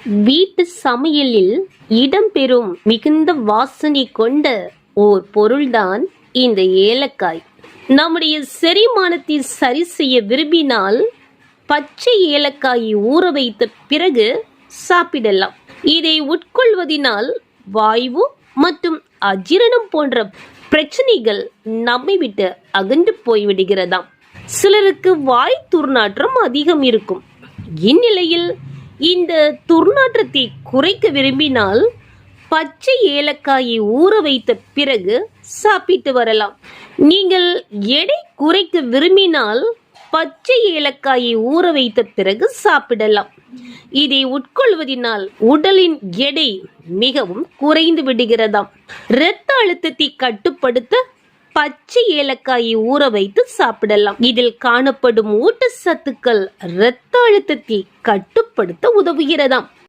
வீட்டு சமையலில் இடம்பெறும் மிகுந்த வாசனை கொண்ட ஓர் பொருள்தான் இந்த ஏலக்காய். நம்முடைய செரிமானத்தை சரி செய்ய விரும்பினால் பச்சை ஏலக்காயை ஊற வைத்த பிறகு சாப்பிடலாம். இதை உட்கொள்வதினால் வாய்வு மற்றும் அஜீரணம் போன்ற பிரச்சனைகள் நம்மை விட்டு அகன்று போய்விடுகிறதாம். சிலருக்கு வாய் துர்நாற்றம் அதிகம் இருக்கும். இந்நிலையில் இந்த துர்நாற்றத்தை குறைக்க விரும்பினால் பச்சை ஏலக்காயை ஊற வைத்த பிறகு சாப்பிட்டு வரலாம். நீங்கள் எடை குறைக்க விரும்பினால் பச்சை ஏலக்காயை ஊற வைத்த பிறகு சாப்பிடலாம். இதை உட்கொள்வதனால் உடலின் எடை மிகவும் குறைந்து விடுகிறதாம். இரத்த அழுத்தத்தை கட்டுப்படுத்த பச்சை ஏலக்காயை ஊற வைத்து சாப்பிடலாம். இதில் காணப்படும் ஊட்டச்சத்துக்கள் இரத்த அழுத்தத்தை கட்டுப்படுத்த உதவுகிறதாம்.